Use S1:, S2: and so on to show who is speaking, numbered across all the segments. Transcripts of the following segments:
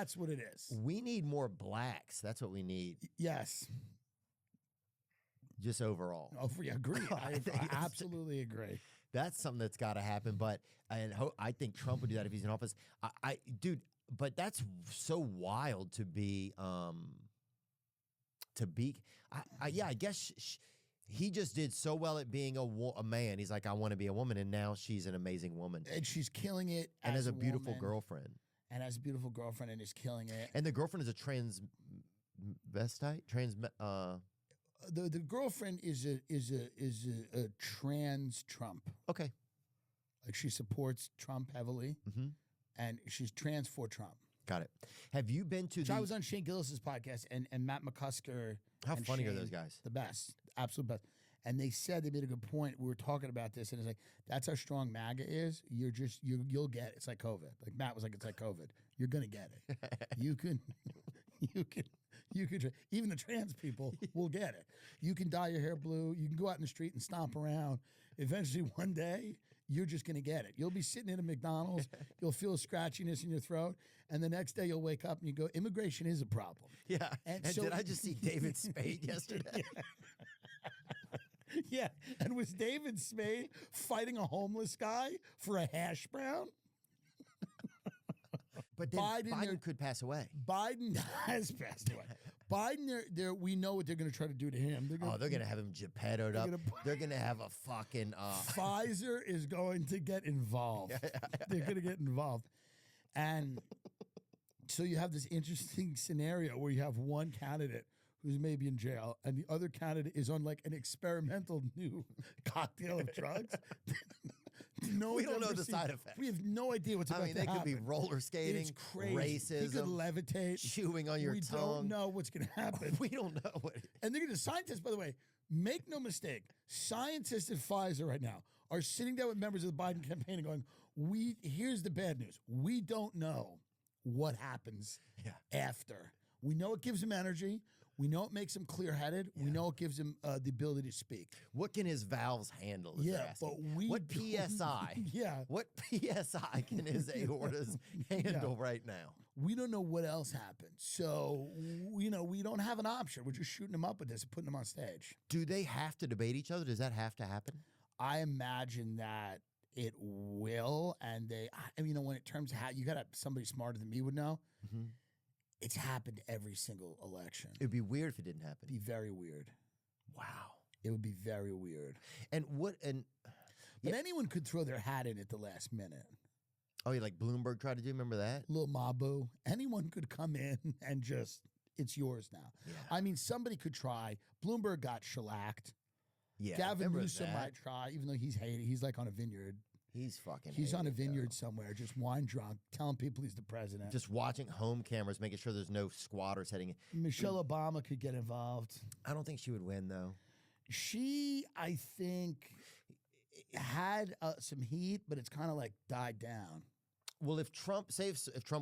S1: That's what it is.
S2: We need more blacks. That's what we need.
S1: Yes.
S2: Just overall.
S1: Oh, I agree. I absolutely agree.
S2: That's something that's got to happen. But I think Trump would do that if he's in office. Dude, but that's so wild to be. I guess he just did so well at being a man. He's like, I want to be a woman, and now she's an amazing woman,
S1: and she's killing it,
S2: and has a beautiful
S1: woman,
S2: girlfriend,
S1: and has a beautiful girlfriend, and is killing it.
S2: And the girlfriend is a transvestite.
S1: The girlfriend is a trans Trump.
S2: Okay,
S1: like she supports Trump heavily, and she's trans for Trump.
S2: Got it. Have you been to?
S1: I was on Shane Gillis's podcast, and Matt McCusker.
S2: How funny
S1: Shane,
S2: are those guys?
S1: The best, absolute best. And they said, they made a good point. We were talking about this, and it's like, that's how strong MAGA is. You'll get it. It's like COVID. Like Matt was like, it's like COVID. You're gonna get it. You can, even the trans people will get it. You can dye your hair blue. You can go out in the street and stomp around. Eventually, one day, you're just gonna get it. You'll be sitting in a McDonald's. You'll feel a scratchiness in your throat, and the next day you'll wake up and you go, immigration is a problem.
S2: Yeah. And so, did I just see David Spade yesterday?
S1: Yeah, and was David Spade fighting a homeless guy for a hash brown?
S2: But then Biden could pass away.
S1: Biden has passed away. Biden, we know what they're going to try to do to him.
S2: They're going to have him Geppettoed up. They're going to have a fucking...
S1: Pfizer is going to get involved. They're going to get involved. And so you have this interesting scenario where you have one candidate who's maybe in jail, and the other candidate is on like an experimental new cocktail of drugs.
S2: We don't know the side effects.
S1: We have no idea what's about to happen.
S2: They could be roller skating,
S1: it's crazy.
S2: Racism.
S1: He could levitate.
S2: Chewing on your tongue.
S1: We don't know what's going to happen.
S2: We don't know.
S1: And they're going to, scientists, by the way, make no mistake, scientists at Pfizer right now are sitting down with members of the Biden campaign and going, here's the bad news. We don't know what happens after. We know it gives him energy. We know it makes him clear-headed. Yeah. We know it gives him the ability to speak.
S2: What can his valves handle?
S1: But
S2: what PSI? What PSI can his aortas handle right now?
S1: We don't know what else happened. So, we don't have an option. We're just shooting him up with this and putting him on stage.
S2: Do they have to debate each other? Does that have to happen?
S1: I imagine that it will. And when it terms of how you got to somebody smarter than me would know. Mm-hmm. It's happened every single election.
S2: It'd be weird if it didn't happen.
S1: It'd be very weird.
S2: Wow.
S1: It would be very weird.
S2: But
S1: anyone could throw their hat in at the last minute.
S2: Oh, like Bloomberg tried to do? Remember that?
S1: Lil Mabu. Anyone could come in and just, it's yours now. Yeah. I mean, somebody could try. Bloomberg got shellacked.
S2: Yeah.
S1: Gavin Newsom might try, even though he's hated. He's like on a vineyard.
S2: He's fucking
S1: He's on a vineyard somewhere, just wine drunk, telling people he's the president.
S2: Just watching home cameras, making sure there's no squatters heading in.
S1: Michelle Obama could get involved.
S2: I don't think she would win, though.
S1: She, I think, had some heat, but it's kind of like died down.
S2: Well, if Trump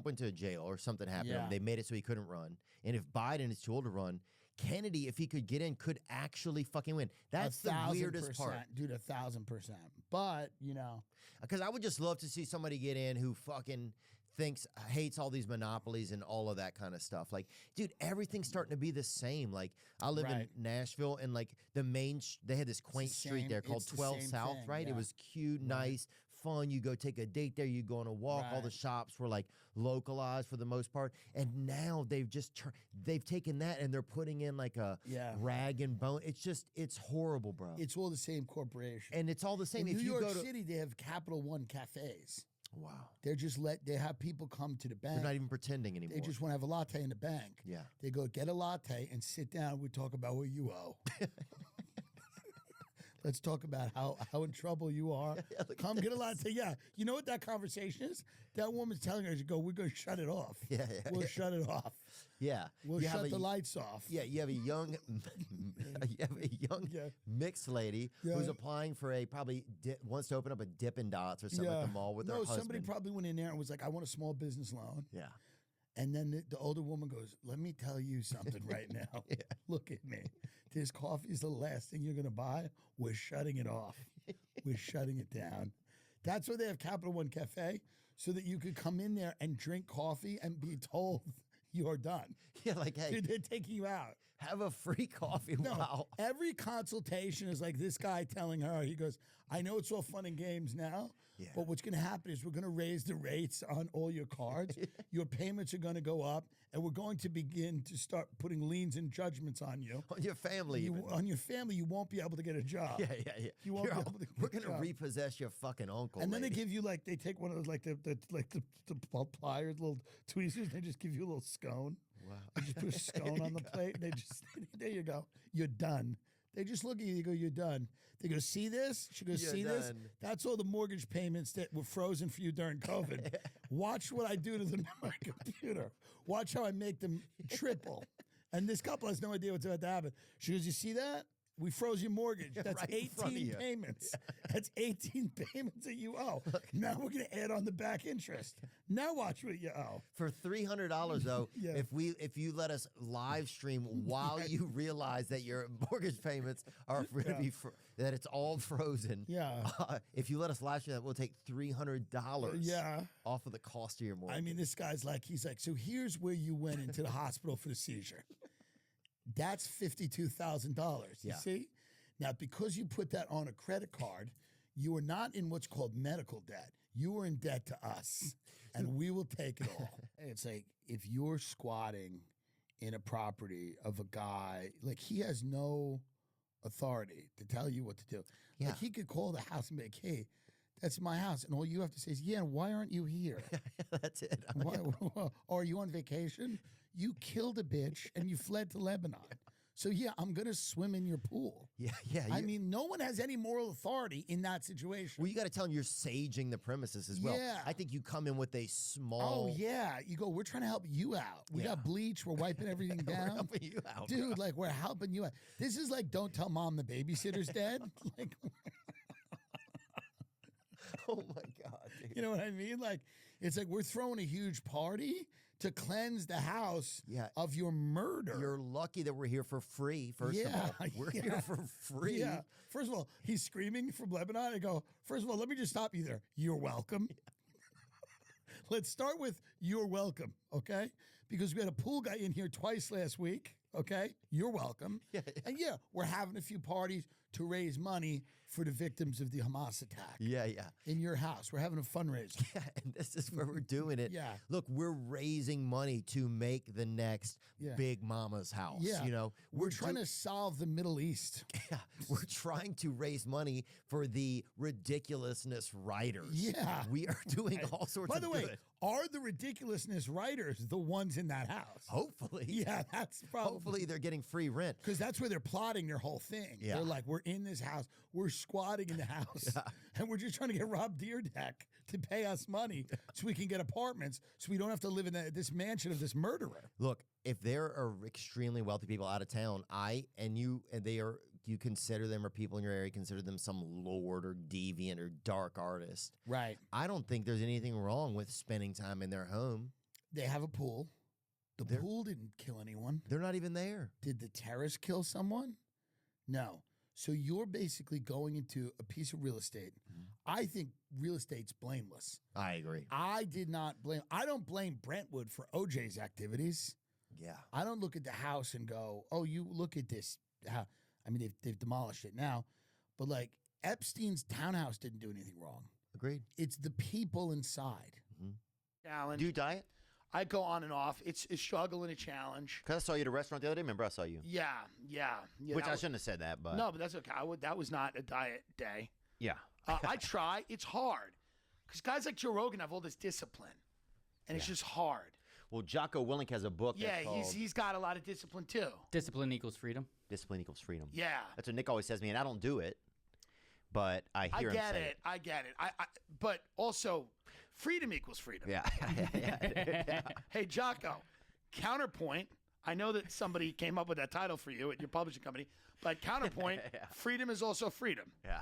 S2: went to jail or something happened, they made it so he couldn't run. And if Biden is too old to run, Kennedy, if he could get in, could actually fucking win. That's the weirdest part.
S1: Dude, 1,000%. But,
S2: because I would just love to see somebody get in who fucking hates all these monopolies and all of that kind of stuff. Like, dude, everything's starting to be the same. Like, I live in Nashville, and like they had this quaint street there called 12 South, right? Yeah. It was cute, nice, fun. You go take a date there, you go on a walk. All the shops were like localized for the most part. And now they've taken that and they're putting in like a rag and bone. It's horrible, bro.
S1: It's all the same corporation.
S2: And it's all the same.
S1: In New York City, they have Capital One cafes.
S2: Wow.
S1: They have people come to the bank.
S2: They're not even pretending anymore.
S1: They just want to have a latte in the bank.
S2: Yeah.
S1: They go get a latte and sit down. We talk about what you owe. Let's talk about how in trouble you are. Come get a latte. Yeah. You know what that conversation is? That woman's telling her, we're going to shut it off. We'll shut it off.
S2: Yeah.
S1: We'll shut the lights off.
S2: Yeah. You have a young mixed lady who's applying for wants to open up a Dippin' Dots or something at the mall with her husband.
S1: Somebody probably went in there and was like, I want a small business loan.
S2: Yeah.
S1: And then the older woman goes, let me tell you something right now. Look at me. This coffee is the last thing you're going to buy. We're shutting it off. We're shutting it down. That's why they have Capital One Cafe. so that you could come in there and drink coffee and be told you're done.
S2: Yeah, like, hey,
S1: Dude, they're taking you out.
S2: have a free coffee.
S1: No,
S2: Wow.
S1: every consultation is like this guy telling her, he goes, I know it's all fun and games now, but what's going to happen is we're going to raise the rates on all your cards. Your payments are going to go up, and we're going to begin to start putting liens and judgments on you.
S2: On your family.
S1: On your family, you won't be able to get a job.
S2: Yeah.
S1: You won't be able to get
S2: We're
S1: a
S2: going to
S1: job.
S2: repossess your fucking uncle.
S1: And then they
S2: lady.
S1: give you they take one of those the pliers, little tweezers. They just give you a little scone.
S2: Wow.
S1: They just put a scone on the plate. And they just there you go. You're done. They just look at you. They go, you're done. They go, see this? She goes,
S2: You're
S1: see this?
S2: done.
S1: That's all the mortgage payments that were frozen for you during COVID. Watch what I do to my computer. Watch how I make them triple. And this couple has no idea what's about to happen. She goes, you see that? We froze your mortgage. That's
S2: Right in front of
S1: 18
S2: you.
S1: payments. That's 18 payments that you owe. Now we're going to add on the back interest. Now watch what you owe.
S2: For $300 though,
S1: Yeah.
S2: if you let us live stream while you realize that your mortgage payments are going to be that it's all frozen.
S1: Yeah.
S2: If you let us live stream that, we'll take $300 off of the cost of your mortgage.
S1: I mean, this guy's he's like, so here's where you went into the hospital for the seizure. That's $52,000. You see? Now, because you put that on a credit card, you are not in what's called medical debt. You are in debt to us, and we will take it all. It's like if you're squatting in a property of a guy, like he has no authority to tell you what to do.
S2: Yeah.
S1: Like he could call the house and be like, hey, that's my house. And all you have to say is, yeah, why aren't you here?
S2: That's it.
S1: Why, or are you on vacation? You killed a bitch and you fled to Lebanon. So, yeah, I'm going to swim in your pool.
S2: Yeah.
S1: I mean, no one has any moral authority in that situation.
S2: Well, you got to tell them you're saging the premises as well.
S1: Yeah.
S2: I think you come in with a small.
S1: Oh, yeah. You go, we're trying to help you out. We got bleach. We're wiping everything
S2: We're
S1: down.
S2: helping you out,
S1: Dude,
S2: bro.
S1: like, we're helping you out. This is like, don't tell mom the babysitter's dead. Like,
S2: Oh, my God, dude.
S1: you know what I mean? Like, it's like we're throwing a huge party to cleanse the house of your murder.
S2: You're lucky that we're here for free, first of all. We're here for free.
S1: Yeah. First of all, he's screaming from Lebanon. I go, first of all, let me just stop you there. You're welcome. Let's start with you're welcome, okay? Because we had a pool guy in here twice last week, okay? You're welcome. And yeah, we're having a few parties to raise money for the victims of the Hamas attack.
S2: Yeah.
S1: In your house. We're having a fundraiser.
S2: Yeah, and this is where we're doing it.
S1: Yeah.
S2: Look, we're raising money to make the next Big Mama's house.
S1: Yeah.
S2: You know,
S1: We're trying to solve the Middle East.
S2: Yeah, we're trying to raise money for the ridiculousness writers.
S1: Yeah.
S2: We are doing all sorts
S1: By
S2: of
S1: the way,
S2: good.
S1: are the ridiculousness writers the ones in that house?
S2: Hopefully.
S1: Yeah, that's probably.
S2: Hopefully they're getting free rent.
S1: Because that's where they're plotting their whole thing.
S2: Yeah.
S1: They're like, we're in this house, we're squatting in the house, and we're just trying to get Rob Deerdeck to pay us money so we can get apartments so we don't have to live in this mansion of this murderer.
S2: Look, if there are extremely wealthy people out of town, you consider them, or people in your area consider them some lord or deviant or dark artist.
S1: Right.
S2: I don't think there's anything wrong with spending time in their home.
S1: They have a pool. The pool didn't kill anyone.
S2: They're not even there.
S1: Did the terrorist kill someone? No. So you're basically going into a piece of real estate. I think real estate's blameless.
S2: I agree.
S1: I don't blame Brentwood for OJ's activities.
S2: Yeah.
S1: I don't look at the house and go, oh, you look at this. I mean, they've demolished it now. But like Epstein's townhouse didn't do anything wrong.
S2: Agreed.
S1: It's the people inside.
S3: Alan,
S4: Do you diet?
S3: I go on and off. It's a struggle and a challenge.
S4: Because I saw you at a restaurant the other day. Remember, I saw you.
S3: Yeah.
S4: Which
S3: that
S4: I
S3: was-
S4: shouldn't have said that, but
S3: No, but that's okay. That was not a diet day.
S4: yeah.
S3: I try. It's hard because guys like Joe Rogan have all this discipline, and it's just hard.
S4: Well, Jocko Willink has a book.
S3: Yeah,
S4: that's called
S3: he's got a lot of discipline too.
S5: Discipline equals freedom.
S4: Discipline Equals Freedom.
S3: Yeah,
S4: That's what Nick always says to me, and I don't do it, but I
S3: I
S4: hear him
S3: get
S4: say
S3: it. I get it. But also, freedom equals freedom.
S4: Yeah. Yeah.
S3: Hey, Jocko, counterpoint. I know that somebody came up with that title for you at your publishing company, but counterpoint, freedom is also freedom.
S4: Yeah.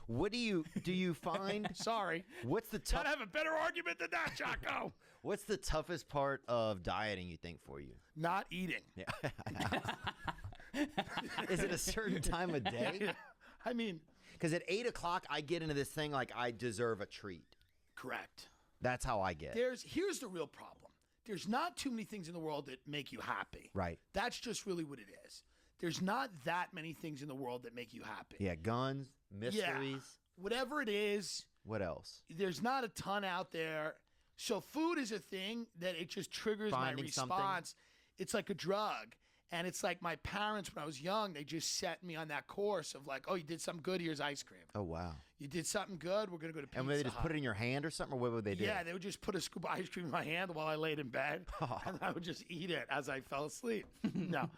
S4: What do you find?
S3: Sorry.
S4: What's the
S3: Gotta have a better argument than that, Jocko.
S4: What's the toughest part of dieting, you think, for you?
S3: Not eating.
S4: Yeah. Is it a certain time of day?
S3: I mean,
S4: Because at 8 o'clock, I get into this thing like I deserve a treat.
S3: correct.
S4: That's how I get.
S3: Here's the real problem. There's not too many things in the world that make you happy.
S4: Right.
S3: That's just really what it is. There's not that many things in the world that make you happy.
S4: Yeah, guns, mysteries.
S3: Yeah. Whatever it is.
S4: What else?
S3: There's not a ton out there. So food is a thing that it just triggers
S4: Finding
S3: my response.
S4: something.
S3: It's like a drug. And it's like my parents, when I was young, they just set me on that course of like, oh, you did something good, here's ice cream.
S4: Oh, wow.
S3: You did something good, we're going to go to Pizza
S4: And would they just
S3: Hut.
S4: put it in your hand or something, or what would they do?
S3: Yeah, they would just put a scoop of ice cream in my hand while I laid in bed, and I would just eat it as I fell asleep. No.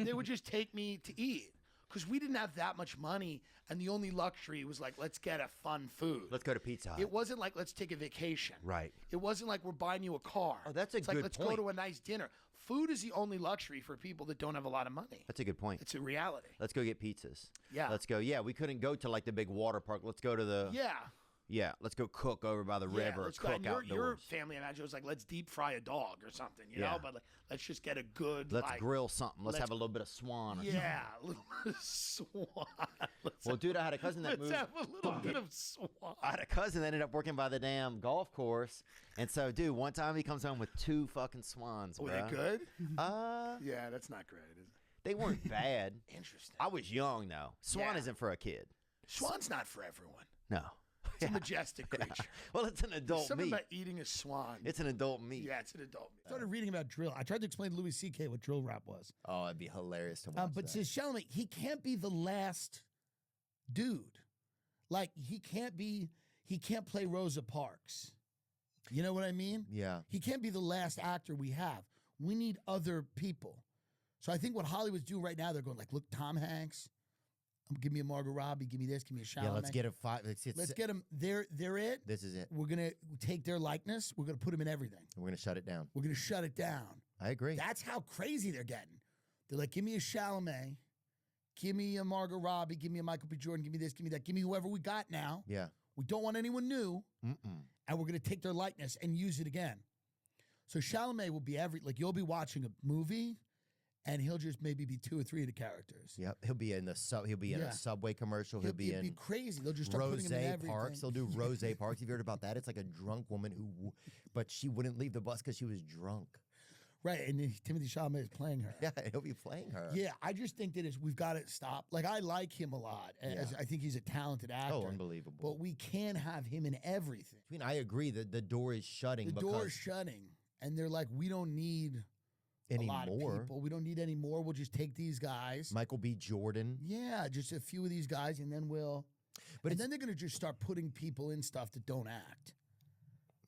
S3: They would just take me to eat because we didn't have that much money, and the only luxury was like, let's get a fun food.
S4: Let's go to Pizza Hut.
S3: It wasn't like, let's take a vacation.
S4: Right.
S3: It wasn't like we're buying you a car.
S4: Oh, that's a
S3: it's
S4: good
S3: like, let's
S4: point.
S3: go to a nice dinner. Food is the only luxury for people that don't have a lot of money.
S4: That's a good point.
S3: It's a reality.
S4: Let's go get pizzas.
S3: Yeah.
S4: Let's go. Yeah, we couldn't go to like the big water park. Let's go to the.
S3: Yeah.
S4: Yeah, let's go cook over by the river.
S3: let's go.
S4: Cook
S3: And
S4: outdoors.
S3: your family, I imagine, was like, let's deep fry a dog or something, you
S4: Yeah.
S3: know? But like, let's just get a good,
S4: Let's
S3: like,
S4: grill something. Let's
S3: let's-
S4: have a little bit of swan. Or something.
S3: yeah, a little bit of swan.
S4: Well, dude, I had a cousin that
S3: Let's
S4: moved.
S3: have a little bit of swan.
S4: I had a cousin that ended up working by the damn golf course, and so, dude, one time he comes home with 2 fucking swans.
S3: Were
S4: bruh.
S3: they good?
S4: Yeah,
S3: that's not great, is it?
S4: they weren't bad.
S3: Interesting.
S4: I was young though. Swan
S3: Yeah.
S4: isn't for a kid.
S3: Swan's not for everyone.
S4: No.
S3: It's a majestic creature.
S4: Well, it's an adult
S3: Something
S4: meat.
S3: about eating a swan.
S4: It's an adult meat.
S3: Yeah, it's an adult.
S1: I started reading about drill. I tried to explain to Louis C.K. what drill rap was.
S2: Oh, it'd be hilarious to watch
S1: But
S2: that.
S1: says Chalamet, he can't be the last dude. Like he can't play Rosa Parks. You know what I mean?
S2: Yeah.
S1: He can't be the last actor we have. We need other people. So I think what Hollywood's doing right now, they're going like, look, Tom Hanks, give me a Margot Robbie, give me this, give me a Chalamet.
S2: Yeah, let's get a 5.
S1: Let's get them. They're it.
S2: This is it.
S1: We're gonna take their likeness. We're gonna put them in everything.
S2: We're going to shut it down.
S1: We're gonna shut it down.
S2: I agree.
S1: That's how crazy they're getting. They're like, give me a Chalamet, give me a Margot Robbie, give me a Michael B. Jordan, give me this, give me that, give me whoever we got now.
S2: Yeah.
S1: We don't want anyone new, and we're gonna take their likeness and use it again. So Chalamet will be you'll be watching a movie, and he'll just maybe be 2 or 3 of the characters.
S2: Yep. He'll be in He'll be in
S1: Yeah.
S2: a Subway commercial. He'll be
S1: it'd be
S2: in
S1: crazy. They'll just start putting him in
S2: Rose
S1: everything.
S2: Parks. They'll do Rose Parks. Have you heard about that? It's like a drunk woman but she wouldn't leave the bus because she was drunk.
S1: Right, and then Timothy Chalamet is playing her.
S2: Yeah, he'll be playing her.
S1: Yeah, I just think that we've got to stop. Like, I like him a lot. As I think he's a talented actor.
S2: Oh, unbelievable.
S1: But we can't have him in everything.
S2: I mean, I agree that the door is shutting.
S1: The door's shutting, and they're like, we don't need a lot of
S2: anymore.
S1: people. We don't need any more. We'll just take these guys.
S2: Michael B. Jordan.
S1: Yeah, just a few of these guys, and then then they're going to just start putting people in stuff that don't act.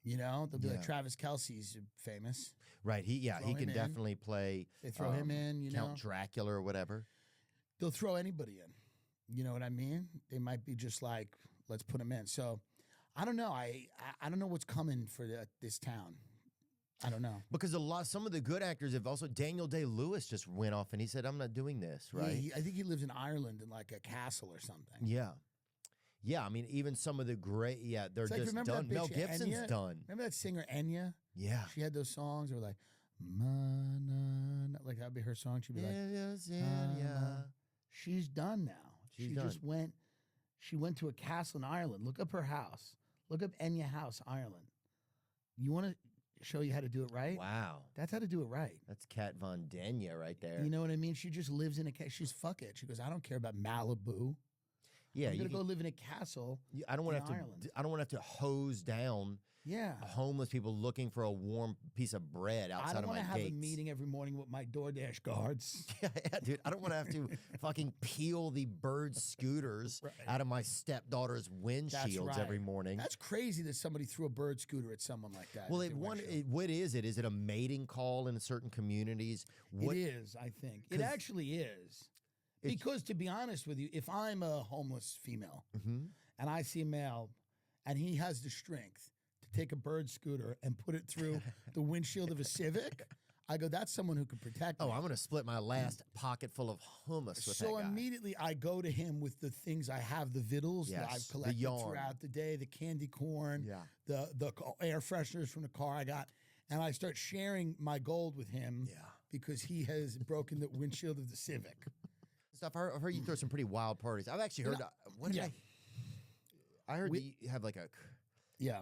S1: You know, they'll be like Travis Kelce's famous.
S2: Right. He
S1: Throw
S2: can
S1: him in.
S2: definitely play.
S1: They throw him in, you
S2: Count
S1: know.
S2: Dracula or whatever.
S1: They'll throw anybody in. You know what I mean? They might be just like, let's put him in. So, I don't know. I don't know what's coming for this town. I don't know.
S2: Because some of the good actors have also. Daniel Day-Lewis just went off and he said, "I'm not doing this." Right.
S1: Yeah, I think he lives in Ireland in like a castle or something.
S2: Yeah. Yeah, I mean, even some of the great, they're
S1: It's like,
S2: just
S1: remember
S2: done.
S1: that
S2: Mel
S1: bitch
S2: Gibson's
S1: Enya?
S2: done.
S1: Remember that singer Enya?
S2: Yeah.
S1: She had those songs that were like, "Ma-na-na," like that'd be her song. She'd be like, she's done now.
S2: She's
S1: she
S2: done.
S1: just went. She went to a castle in Ireland. Look up her house. Look up Enya House, Ireland. You want to show you how to do it right?
S2: Wow.
S1: That's how to do it right.
S2: That's Kat Von D right there.
S1: You know what I mean? She just lives in a castle. She's fuck it. She goes, I don't care about Malibu.
S2: yeah,
S1: I'm
S2: you
S1: gonna go live in a castle.
S2: I don't want
S1: in
S2: to have
S1: Ireland.
S2: to. I don't want to have to hose down
S1: Yeah.
S2: homeless people looking for a warm piece of bread
S1: I
S2: outside
S1: don't
S2: of my
S1: want to have
S2: gates.
S1: a meeting every morning with my DoorDash guards.
S2: Yeah, dude. I don't want to have to fucking peel the bird scooters out of my stepdaughter's windshields
S1: right.
S2: every morning.
S1: That's crazy that somebody threw a bird scooter at someone like that.
S2: Well,
S1: at their windshield.
S2: what is it? Is it a mating call in certain communities?
S1: It is, I think. It
S2: 'Cause
S1: actually is. Because to be honest with you, if I'm a homeless female and I see a male and he has the strength to take a bird scooter and put it through the windshield of a Civic, I go, that's someone who can protect me.
S2: Oh, I'm going to split my last pocket full of hummus with
S1: So
S2: that guy.
S1: immediately I go to him with the things I have, the vittles that
S2: Yes,
S1: I've
S2: the
S1: collected
S2: yarn.
S1: throughout the day, the candy corn,
S2: Yeah.
S1: the air fresheners from the car I got. And I start sharing my gold with him because he has broken the windshield of the Civic.
S2: Stuff. I've heard you throw some pretty wild parties. I've actually heard. What did I heard that you have like a.
S1: Yeah.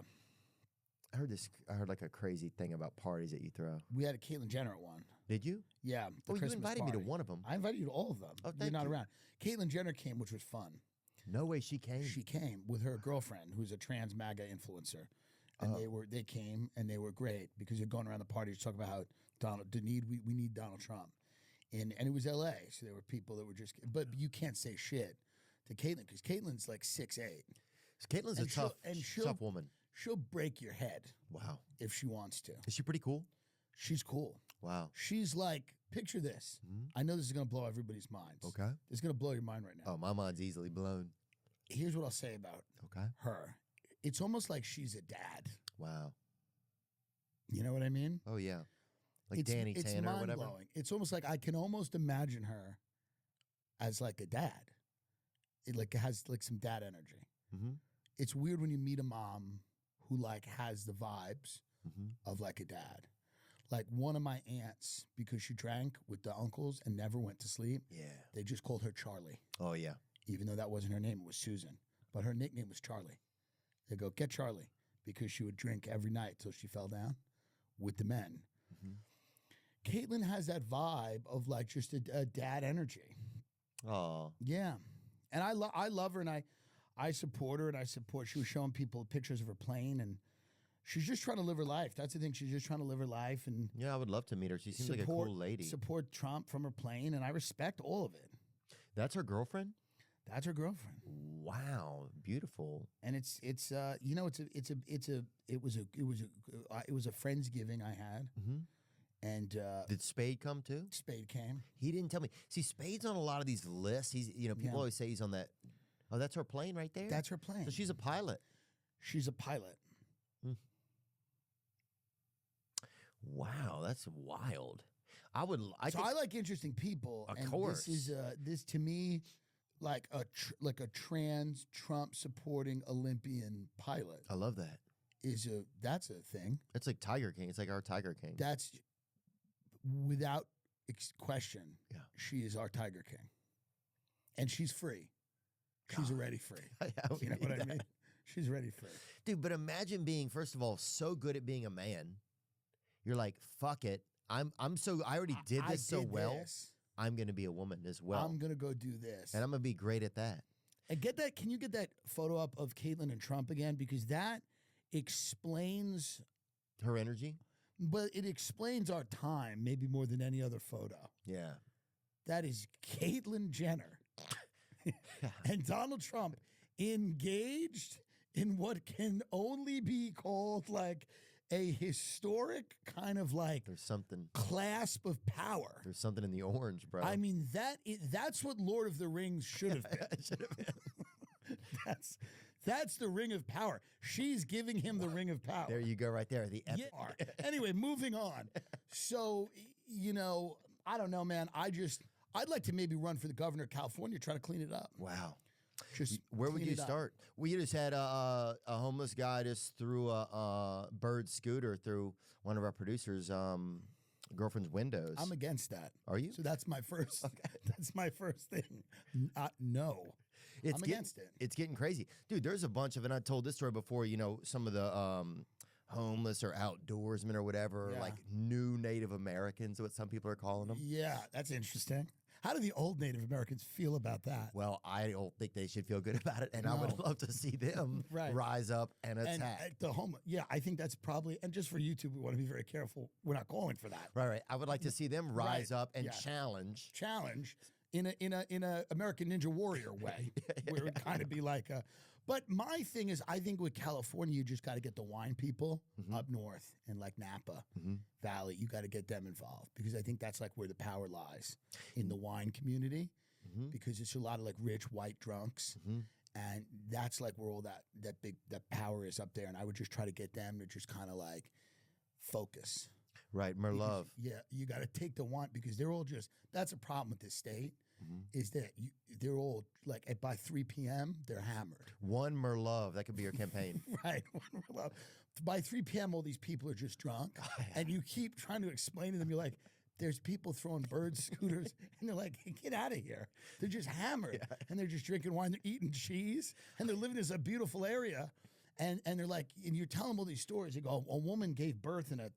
S2: I heard this. I heard like a crazy thing about parties that you throw.
S1: We had a Caitlyn Jenner at one.
S2: Did you?
S1: Yeah.
S2: Oh, you invited me to one of them.
S1: I invited you to all of them.
S2: Oh,
S1: You're
S2: thank
S1: not
S2: you.
S1: around. Caitlyn Jenner came, which was fun.
S2: No way she came.
S1: She came with her girlfriend, who's a trans MAGA influencer, and they came and they were great because you're going around the parties talking about how we need Donald Trump, and it was L.A. So there were people that were just, but you can't say shit to Caitlyn because Caitlyn's like 6'8".
S2: Caitlyn's a tough woman.
S1: She'll break your head.
S2: Wow.
S1: If she wants to.
S2: Is she pretty cool?
S1: She's cool.
S2: Wow.
S1: She's like, picture this. I know this is going to blow everybody's minds.
S2: Okay.
S1: It's going to blow your mind right now.
S2: Oh, my mind's easily blown.
S1: Here's what I'll say about her. It's almost like she's a dad.
S2: Wow.
S1: You know what I mean?
S2: Oh, yeah. Like Danny Tanner or whatever.
S1: Blowing. It's almost like I can almost imagine her as like a dad. It like has like some dad energy. It's weird when you meet a mom who like has the vibes of like a dad. Like one of my aunts, because she drank with the uncles and never went to sleep.
S2: Yeah.
S1: They just called her Charlie.
S2: Oh, yeah.
S1: Even though that wasn't her name, it was Susan. But her nickname was Charlie. They go, get Charlie, because she would drink every night till she fell down with the men. Caitlyn has that vibe of like just a dad energy.
S2: Oh.
S1: Yeah. And I love her, and I support her, and she was showing people pictures of her plane, and she's just trying to live her life. That's the thing. She's just trying to live her life. And
S2: yeah, I would love to meet her. She seems like a cool lady.
S1: Support Trump from her plane, and I respect all of it.
S2: That's her girlfriend?
S1: That's her girlfriend.
S2: Wow, beautiful.
S1: And it was a friendsgiving I had. And
S2: did Spade come too?
S1: Spade came.
S2: He didn't tell me. See, Spade's on a lot of these lists. He's, people always say he's on that. Oh, that's her plane right there?
S1: That's her plane.
S2: So she's a pilot.
S1: She's a pilot.
S2: Wow, that's wild. I
S1: like interesting people.
S2: Of course.
S1: This to me, like a trans Trump supporting Olympian pilot.
S2: I love that.
S1: That's a thing.
S2: It's like Tiger King. It's like our Tiger King.
S1: That's without question.
S2: Yeah.
S1: She is our Tiger King, and she's free. She's already free. You know what I mean? She's already free,
S2: dude. But imagine being, first of all, so good at being a man. You're like, fuck it. I already did this so well. I'm going to be a woman as well.
S1: I'm going to go do this.
S2: And I'm going to be great at that.
S1: And can you get that photo up of Caitlyn and Trump again? Because that explains
S2: her energy.
S1: But it explains our time maybe more than any other photo.
S2: Yeah.
S1: That is Caitlyn Jenner and Donald Trump engaged in what can only be called like a historic kind of like
S2: there's something
S1: clasp of power.
S2: There's something in the orange, bro.
S1: I mean that's what Lord of the Rings should have been. That's the ring of power. She's giving him the ring of power.
S2: There you go, right there. The epic.
S1: Yeah. Anyway, moving on. So I don't know, man. I'd like to maybe run for the governor of California, try to clean it up.
S2: Wow.
S1: Just
S2: where would you start? We just had a homeless guy just threw a bird scooter through one of our producers' girlfriend's windows.
S1: I'm against that.
S2: Are you?
S1: So that's my first. That's my first thing. No. I'm against it.
S2: It's getting crazy, dude. There's a bunch of, and I told this story before. Some of the homeless or outdoorsmen or whatever, like new Native Americans, what some people are calling them.
S1: Yeah, that's interesting. How do the old Native Americans feel about that?
S2: Well, I don't think they should feel good about it, and I would love to see them rise up and attack.
S1: I think that's probably, and just for YouTube, we want to be very careful. We're not calling for that.
S2: Right. I would like to see them rise up and challenge
S1: in a American Ninja Warrior way, where it would kind of be like a. But my thing is, I think with California, you just got to get the wine people up north in like Napa Valley. You got to get them involved because I think that's like where the power lies in the wine community because it's a lot of like rich white drunks. And that's like where all that power is up there. And I would just try to get them to just kind of like focus.
S2: Right, Merlove.
S1: Yeah, you got to take the wine because they're all just, that's a problem with this state. Is that they're all like by 3 p.m. they're hammered.
S2: One Merlove, that could be your campaign.
S1: Right, one Merlove. By 3 p.m. all these people are just drunk, and you keep trying to explain to them. You're like, there's people throwing bird scooters, and they're like, hey, get out of here. They're just hammered, and they're just drinking wine. They're eating cheese, and they're living in this beautiful area. And they're like, and you're telling them all these stories. They go, a woman gave birth in a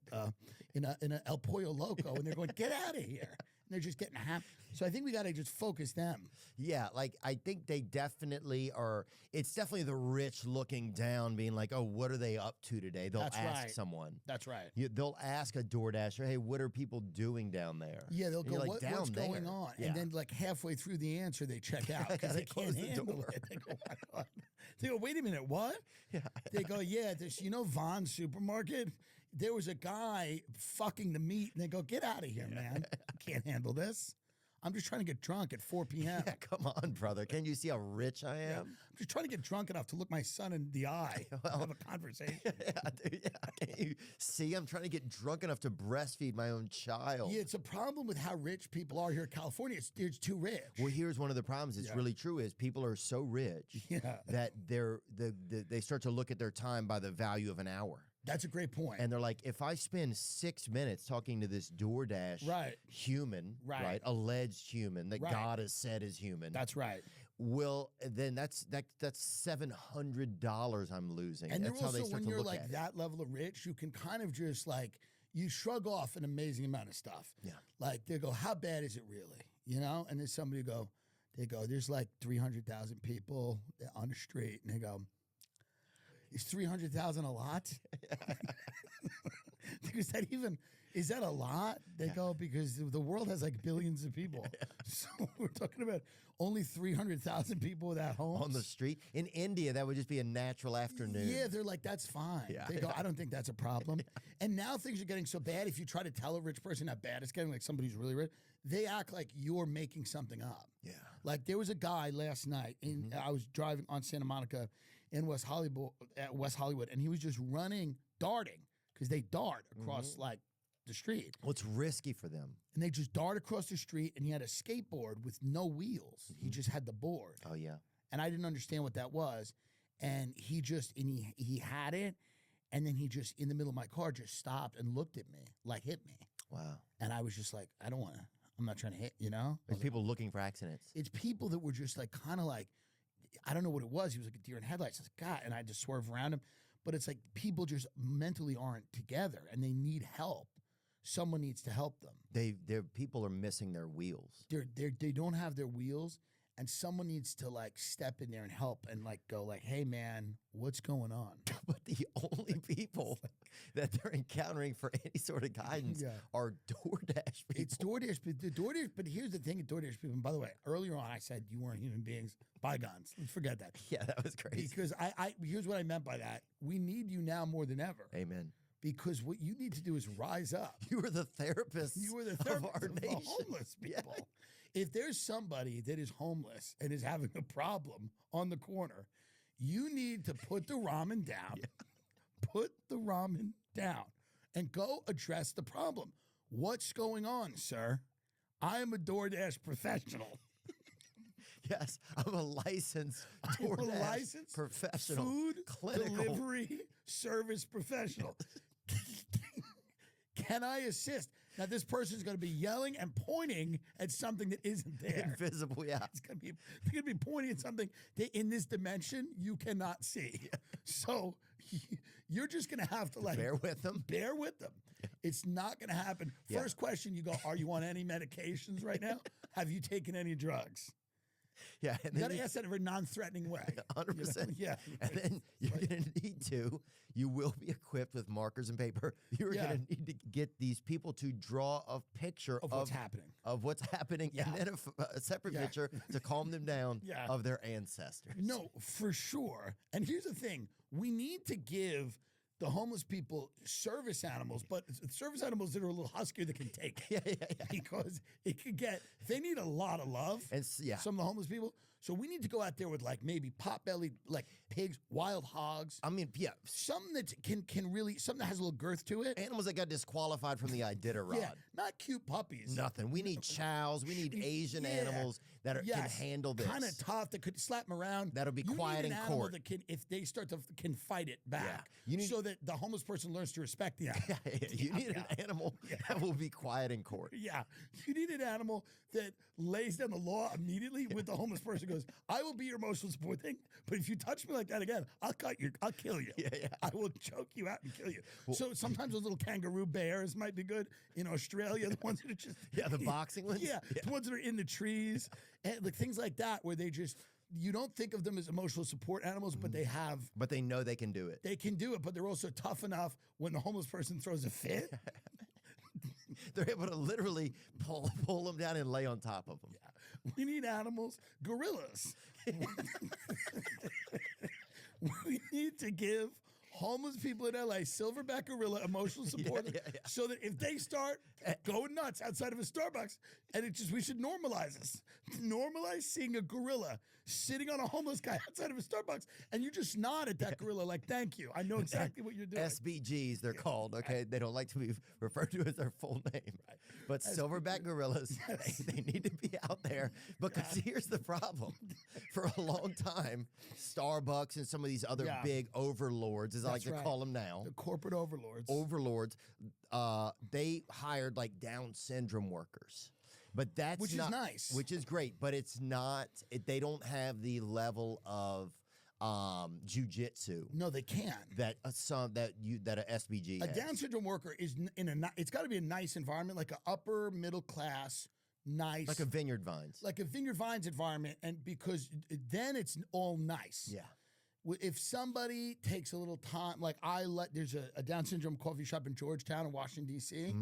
S1: El Pollo Loco, and they're going, get out of here. And they're just getting happy. So I think we got to just focus them.
S2: Yeah, like I think they definitely are. It's definitely the rich looking down, being like, "Oh, what are they up to today?" They'll
S1: That's
S2: ask
S1: right.
S2: someone.
S1: That's right.
S2: They'll ask a DoorDasher, "Hey, what are people doing down there?"
S1: Yeah, they'll
S2: And
S1: go,
S2: you're like,
S1: what's
S2: "Down
S1: going
S2: there?"
S1: on?
S2: Yeah.
S1: And then like halfway through the answer, they check out because
S2: They
S1: they can't
S2: close the
S1: handle
S2: door.
S1: it. They go, what? They go, wait a minute, what?
S2: Yeah.
S1: They go, yeah, this, Vaughn's supermarket, there was a guy fucking the meat. And they go, get out of here, man. You can't handle this. I'm just trying to get drunk at 4 p.m.
S2: Yeah, come on, brother. Can you see how rich I am?
S1: I'm just trying to get drunk enough to look my son in the eye and have a conversation.
S2: Yeah, dude, yeah. Can't you see? I'm trying to get drunk enough to breastfeed my own child.
S1: Yeah, it's a problem with how rich people are here in California. It's too rich.
S2: Well, here's one of the problems. It's really true. Is people are so rich that they start to look at their time by the value of an hour.
S1: That's a great point.
S2: And they're like, if I spend 6 minutes talking to this DoorDash human, right, alleged human that God has said is human,
S1: that's right.
S2: Well, then that's $700 I'm losing.
S1: And
S2: that's
S1: also,
S2: how they start
S1: when
S2: to
S1: you're
S2: look
S1: like
S2: at
S1: that level of rich, you can kind of just like you shrug off an amazing amount of stuff.
S2: Yeah.
S1: Like they go, how bad is it really? And then somebody they go, there's like 300,000 people on the street, and they go, is 300,000 a lot? Is that a lot? They go, because the world has like billions of people. So we're talking about only 300,000 people without homes.
S2: on the street. In India, that would just be a natural afternoon.
S1: Yeah, they're like, that's fine.
S2: Yeah,
S1: They go, I don't think that's a problem. And now things are getting so bad, if you try to tell a rich person how bad it's getting, like somebody who's really rich, they act like you're making something up.
S2: Yeah.
S1: Like there was a guy last night, and I was driving on Santa Monica in West Hollywood, and he was just darting, because they dart across like the street.
S2: Well, it's risky for them.
S1: And they just dart across the street, and he had a skateboard with no wheels. He just had the board.
S2: Oh, yeah.
S1: And I didn't understand what that was. And he had it, and then he just, in the middle of my car, just stopped and looked at me, like hit me.
S2: Wow.
S1: And I was just like, I'm not trying to hit,
S2: There's people looking for accidents.
S1: It's people that were just like, kind of like, I don't know what it was. He was like a deer in headlights. I was like, God, and I just swerve around him. But it's like people just mentally aren't together, and they need help. Someone needs to help them.
S2: People are missing their wheels.
S1: They don't have their wheels, and someone needs to like step in there and help and like go like, hey man, what's going on?
S2: But the only people that they're encountering for any sort of guidance are DoorDash people.
S1: It's DoorDash, but here's the thing at DoorDash people. And by the way, earlier on I said you weren't human beings. Bygones. Let's forget that.
S2: Yeah, that was crazy.
S1: Because here's what I meant by that. We need you now more than ever.
S2: Amen.
S1: Because what you need to do is rise up.
S2: You were the therapist.
S1: You were the therapist
S2: of our
S1: of
S2: nation.
S1: the homeless people.
S2: Yeah.
S1: If there's somebody that is homeless and is having a problem on the corner, you need to put the ramen down. Put the ramen down and go address the problem. What's going on, sir? I am a DoorDash professional.
S2: Yes, I'm a licensed DoorDash professional.
S1: Food
S2: clinical
S1: delivery service professional. Can I assist? Now, this person's going to be yelling and pointing at something that isn't there.
S2: Invisible, yeah.
S1: They're going to be pointing at something that in this dimension you cannot see. So you're just going to have to like
S2: bear with them.
S1: Bear with them. It's not going to happen. First question, you go, are you on any medications right now? Have you taken any drugs?
S2: Yeah, and
S1: You
S2: then
S1: got to ask that in a non-threatening way.
S2: 100%.
S1: Yeah.
S2: And then you're going to need to, you will be equipped with markers and paper. You're going to need to get these people to draw a picture
S1: of what's happening.
S2: Of what's happening, and then a separate picture to calm them down of their ancestors.
S1: No, for sure. And here's the thing. We need to give the homeless people service animals, but service animals that are a little huskier that can take it. Because it could get, they need a lot of love,
S2: and
S1: some of the homeless people. So we need to go out there with like maybe pot-bellied, like pigs, wild hogs.
S2: I mean,
S1: something that can really, something that has a little girth to it.
S2: Animals that got disqualified from the Iditarod.
S1: Yeah, not cute puppies.
S2: Nothing. We need chows. We need Asian animals that can handle this.
S1: Kind of tough, that could slap them around.
S2: That'll be quiet in court.
S1: That can, if they start to, can fight it back. So that the homeless person learns to respect the animal.
S2: You need an animal that will be quiet in court.
S1: Yeah. You need an animal that lays down the law immediately with the homeless person goes, I will be your emotional support thing, but if you touch me like that again, I'll kill you.
S2: Yeah.
S1: I will choke you out and kill you. So sometimes those little kangaroo bears might be good. In Australia, the ones that are just
S2: the boxing ones.
S1: Yeah, the ones that are in the trees and like things like that, where they just you don't think of them as emotional support animals, but they have.
S2: But they know they can do it.
S1: They can do it, but they're also tough enough when the homeless person throws a fit.
S2: They're able to literally pull them down and lay on top of them.
S1: Yeah. We need animals, gorillas. We need to give homeless people in LA silverback gorilla emotional support so that if they start going nuts outside of a Starbucks, and we should normalize this. Normalize seeing a gorilla sitting on a homeless guy outside of a Starbucks, and you just nod at that gorilla like, thank you. I know exactly what you're doing.
S2: SBGs, they're called, okay? They don't like to be referred to as their full name. Right. But silverback gorillas, they need to be out there because here's the problem. For a long time, Starbucks and some of these other big overlords, as I like to call them now.
S1: The corporate
S2: Overlords, they hired like Down syndrome workers. But that's
S1: which is nice.
S2: Which is great, but it's not, they don't have the level of jujitsu.
S1: No, they can't.
S2: That a SBG
S1: A
S2: has.
S1: Down syndrome worker is it's got to be a nice environment, like an upper middle class, nice.
S2: Like a Vineyard Vines.
S1: Like a Vineyard Vines environment, and because then it's all nice.
S2: Yeah.
S1: If somebody takes a little time, like there's a Down syndrome coffee shop in Georgetown in Washington, D.C.,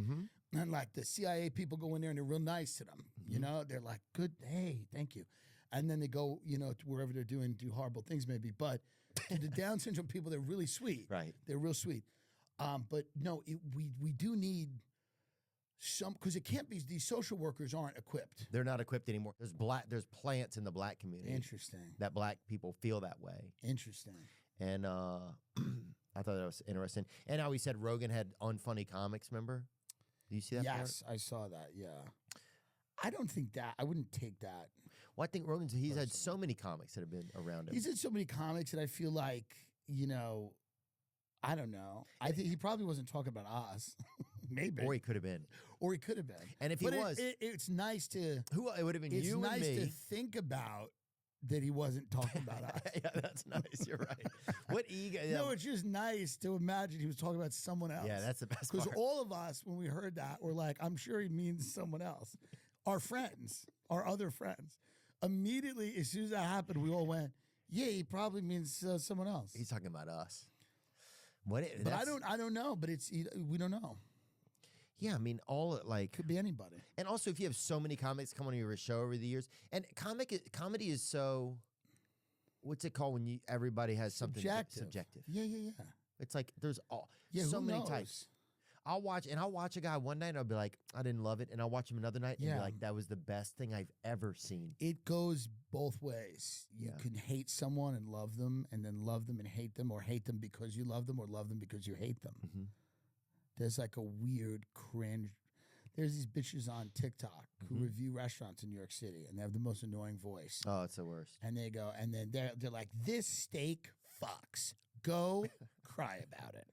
S1: and like the CIA people go in there and they're real nice to them. You know, they're like, good, hey, thank you. And then they go, to wherever they're do horrible things maybe. But the Down syndrome people, they're really sweet.
S2: Right.
S1: They're real sweet. But no, we do need some, because it can't be, these social workers aren't equipped.
S2: They're not equipped anymore. There's plants in the black community.
S1: Interesting.
S2: That black people feel that way.
S1: Interesting.
S2: And I thought that was interesting. And how he said Rogan had unfunny comics, remember? Do you see that
S1: Yes, I saw that, yeah. I don't think that, I wouldn't take that.
S2: Well, I think he's had so many comics that have been around him.
S1: He's had so many comics that I feel like, I don't know. I think he probably wasn't talking about us. Maybe.
S2: Or he could have been. And if he was.
S1: It's nice to.
S2: It would have been you
S1: nice
S2: and me.
S1: to think about that he wasn't talking about us.
S2: Yeah, that's nice. You're right. What ego.
S1: No, it's just nice to imagine he was talking about someone else.
S2: Yeah, that's the best part.
S1: Because all of us, when we heard that, were like, I'm sure he means someone else. Our friends, our other friends. Immediately, as soon as that happened, we all went, yeah, he probably means someone else.
S2: He's talking about us.
S1: But I don't know. But we don't know.
S2: Yeah, I mean,
S1: could be anybody.
S2: And also, if you have so many comics come on your show over the years, and comedy is so, what's it called when everybody has something subjective?
S1: Yeah.
S2: It's like there's
S1: so
S2: many types. I'll watch a guy one night and I'll be like, I didn't love it, and I'll watch him another night and be like, that was the best thing I've ever seen.
S1: It goes both ways. You can hate someone and love them, and then love them and hate them, or hate them because you love them, or love them because you hate them.
S2: Mm-hmm.
S1: There's like a weird cringe. There's these bitches on TikTok who review restaurants in New York City, and they have the most annoying voice.
S2: Oh, it's the worst.
S1: And they go, and then they're like, this steak fucks. Go cry about it.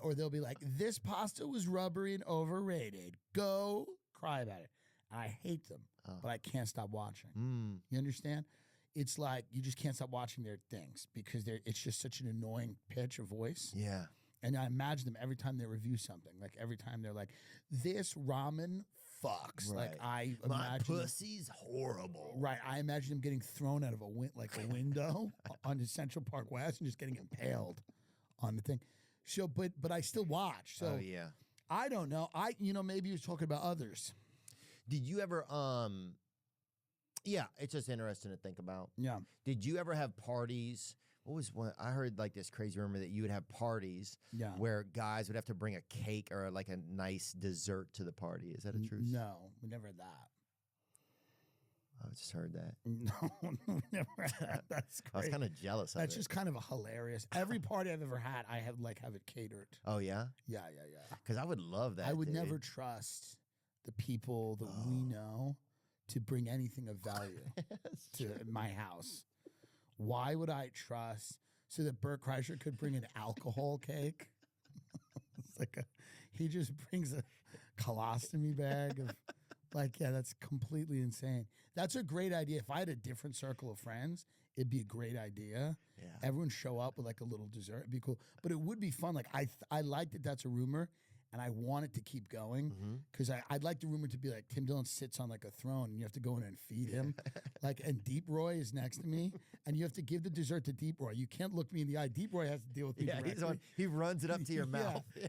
S1: Or they'll be like, this pasta was rubbery and overrated. Go cry about it. I hate them, but I can't stop watching. You understand? It's like you just can't stop watching their things because it's just such an annoying pitch of voice.
S2: Yeah.
S1: And I imagine them every time they review something. Like every time they're like, this ramen fucks.
S2: Right.
S1: Like
S2: my pussy's horrible.
S1: Right. I imagine them getting thrown out of a window on the Central Park West and just getting impaled on the thing. So, but I still watch. So
S2: yeah.
S1: I don't know. Maybe he was talking about others.
S2: Did you ever yeah, it's just interesting to think about.
S1: Yeah.
S2: Did you ever have parties? What was one? I heard like this crazy rumor that you would have parties where guys would have to bring a cake or like a nice dessert to the party. Is that a truth?
S1: No, we never had that.
S2: I just heard that.
S1: No, we never had that. That's great.
S2: I was kind of jealous of it.
S1: That's just kind of a hilarious. Every party I've ever had, I have it catered.
S2: Oh, yeah?
S1: Yeah.
S2: Because I would love that.
S1: I would never trust the people that we know to bring anything of value to my house. Why would I trust so that Bert Kreischer could bring an alcohol cake? It's like he just brings a colostomy bag of Like, yeah, that's completely insane. That's a great idea. If I had a different circle of friends, it'd be a great idea.
S2: Yeah.
S1: Everyone show up with like a little dessert. It'd be cool. But it would be fun. Like I like that that's a rumor, and I want it to keep going because I'd like the rumor to be like Tim Dillon sits on like a throne and you have to go in and feed him. Like, and Deep Roy is next to me and you have to give the dessert to Deep Roy. You can't look me in the eye. Deep Roy has to deal with me directly.
S2: He runs it up to your
S1: Yeah.
S2: mouth. Yeah.